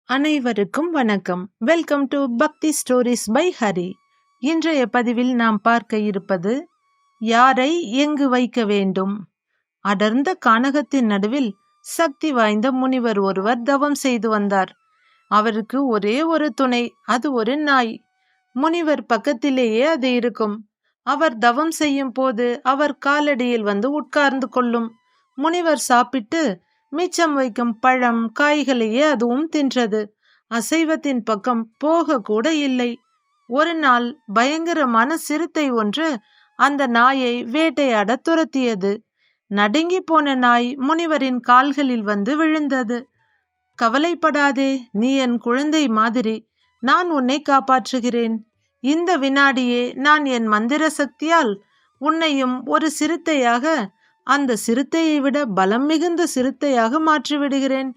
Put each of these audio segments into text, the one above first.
அனைவருக்கும் வணக்கம். Welcome to பக்தி ஸ்டோரிஸ் பை ஹரி. இன்றைய பதிவில் நாம் பார்க்க இருப்பது யாரை எங்கு வைக்க வேண்டும். அடர்ந்த கானகத்தின் நடுவில் சக்தி வாய்ந்த முனிவர் ஒருவர் தவம் செய்து வந்தார். அவருக்கு ஒரே ஒரு துணை, அது ஒரு நாய். முனிவர் பக்கத்திலேயே அது இருக்கும். அவர் தவம் செய்யும் போது அவர் காலடியில் வந்து உட்கார்ந்து கொள்ளும். முனிவர் சாப்பிட்டு மிச்சம் வைக்கும் பழம் காய்களையே அதுவும் தின்றது. அசைவத்தின் பக்கம் போக கூட இல்லை. ஒரு நாள் பயங்கரமான சிறுத்தை ஒன்று அந்த நாயை வேட்டையாட துரத்தியது. நடுங்கி போன நாய் முனிவரின் கால்களில் வந்து விழுந்தது. கவலைப்படாதே, நீ என் குழந்தை மாதிரி, நான் உன்னை காப்பாற்றுகிறேன். இந்த வினாடியே நான் என் மந்திர சக்தியால் உன்னையும் ஒரு சிறுத்தையாக, அந்த சிறுத்தையை விட பலம் மிகுந்த சிறுத்தையாக மாற்றிவிடுகிறேன்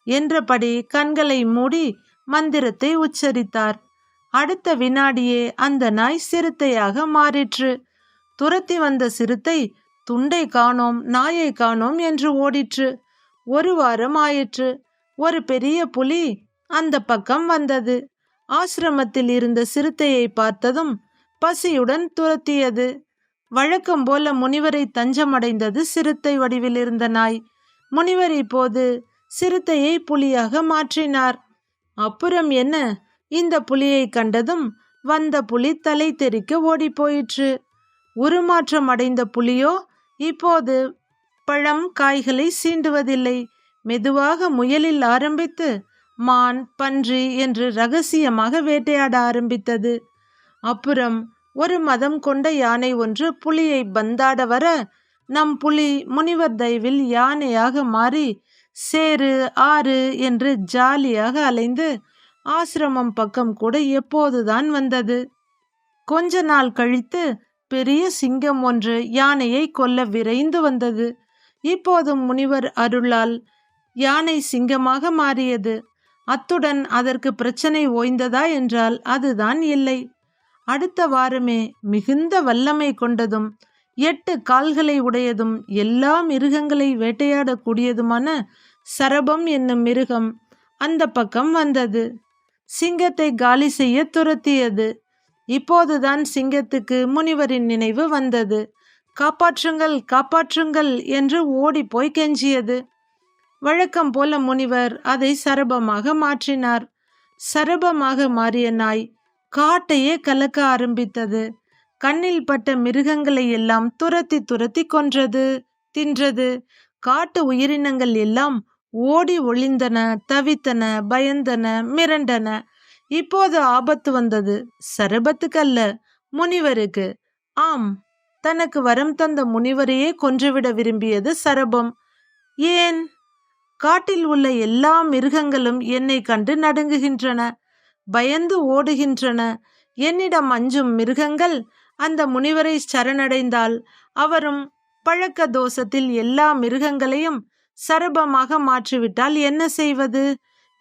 என்றபடி கண்களை மூடி மந்திரத்தை உச்சரித்தார். அடுத்த வினாடியே அந்த நாய் சிறுத்தையாக மாறிற்று. துரத்தி வந்த சிறுத்தை துண்டை காணோம், நாயை காணோம் என்று ஓடிற்று. ஒரு வாரம் ஆயிற்று. ஒரு பெரிய புலி அந்த பக்கம் வந்தது. ஆசிரமத்தில் இருந்த சிறுத்தையை பார்த்ததும் பசியுடன் துரத்தியது. வழக்கம் போல முனிவரை தஞ்சமடைந்தது சிறுத்தை வடிவில் இருந்த நாய். முனிவர் இப்போது சிறுத்தையை புலியாக மாற்றினார். அப்புறம் என்ன, இந்த புலியை கண்டதும் வந்த புலி தலை தெறிக்க ஓடி போயிற்று. உருமாற்றம் அடைந்த புலியோ இப்போது பழம் காய்களை சீண்டுவதில்லை. மெதுவாக முயலில் ஆரம்பித்து மான், பன்றி என்று ரகசியமாக வேட்டையாட ஆரம்பித்தது. அப்புறம் ஒரு மதம் கொண்ட யானை ஒன்று புலியை பந்தாட வர நம் புலி முனிவர் தயவில் யானையாக மாறி சேறு ஆறு என்று ஜாலியாக அலைந்து ஆசிரமம் பக்கம் கூட எப்போதுதான் வந்தது. கொஞ்ச நாள் கழித்து பெரிய சிங்கம் ஒன்று யானையை கொல்ல விரைந்து வந்தது. இப்போதும் முனிவர் அருளால் யானை சிங்கமாக மாறியது. அத்துடன் அதற்கு பிரச்சனை ஓய்ந்ததா என்றால் அதுதான் இல்லை. அடுத்த வாரமே மிகுந்த வல்லமை கொண்டதும் 8 கால்களை உடையதும் எல்லா மிருகங்களை வேட்டையாடக்கூடியதுமான சரபம் என்னும் மிருகம் அந்த பக்கம் வந்தது. சிங்கத்தை காலி செய்ய துரத்தியது. இப்போதுதான் சிங்கத்துக்கு முனிவரின் நினைவு வந்தது. காப்பாற்றுங்கள், காப்பாற்றுங்கள் என்று ஓடி போய் கெஞ்சியது. வழக்கம் போல முனிவர் அதை சரபமாக மாற்றினார். சரபமாக மாறிய நாய் காட்டையே கலக்க ஆரம்பித்தது. கண்ணில் பட்ட மிருகங்களை எல்லாம் துரத்தி துரத்தி கொன்றது, தின்றது. காட்டு உயிரினங்கள் எல்லாம் ஓடி ஒளிந்தன, தவித்தன, பயந்தன, மிரண்டன. இப்போது ஆபத்து வந்தது சரபத்துக்கல்ல, முனிவருக்கு. ஆம், தனக்கு வரம் தந்த முனிவரையே கொன்றுவிட விரும்பியது சரபம். ஏன்? காட்டில் உள்ள எல்லா மிருகங்களும் என்னை கண்டு நடுங்குகின்றன, பயந்து ஓடுகின்றன. என்னிடம் அஞ்சும் மிருகங்கள் அந்த முனிவரை சரணடைந்தால் அவரும் பழக்க தோஷத்தில் எல்லா மிருகங்களையும் சரபமாக மாற்றிவிட்டால் என்ன செய்வது?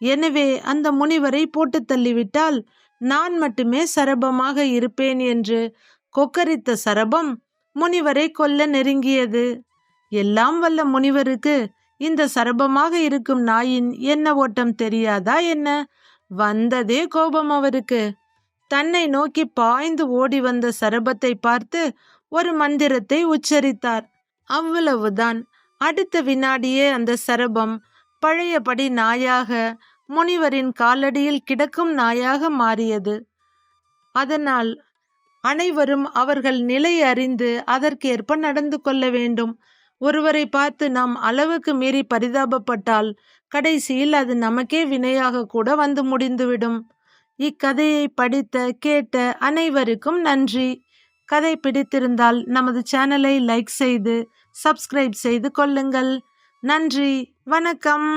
எனவே அந்த முனிவரை போட்டு தள்ளிவிட்டால் நான் மட்டுமே சரபமாக இருப்பேன் என்று கொக்கரித்த சரபம் முனிவரை கொல்ல நெருங்கியது. எல்லாம் வல்ல முனிவருக்கு இந்த சரபமாக இருக்கும் நாயின் என்ன ஓட்டம் தெரியாதா என்ன? வந்ததே கோபம் அவருக்கு. தன்னை நோக்கி பாய்ந்து ஓடி வந்த சரபத்தை பார்த்து ஒரு மந்திரத்தை உச்சரித்தார். அவ்வளவுதான். அடுத்த வினாடியே அந்த சரபம் பழையபடி நாயாக, முனிவரின் காலடியில் கிடக்கும் நாயாக மாறியது. அதனால் அனைவரும் அவர்கள் நிலை அறிந்து அதற்கேற்ப நடந்து கொள்ள வேண்டும். ஒருவரை பார்த்து நாம் அளவுக்கு மீறி பரிதாபப்பட்டால் கடைசியில் அது நமக்கே வினையாக கூட வந்து முடிந்துவிடும். இக்கதையை படித்த கேட்ட அனைவருக்கும் நன்றி. கதை பிடித்திருந்தால் நமது சேனலை லைக் செய்து சப்ஸ்கிரைப் செய்து கொள்ளுங்கள். நன்றி, வணக்கம்.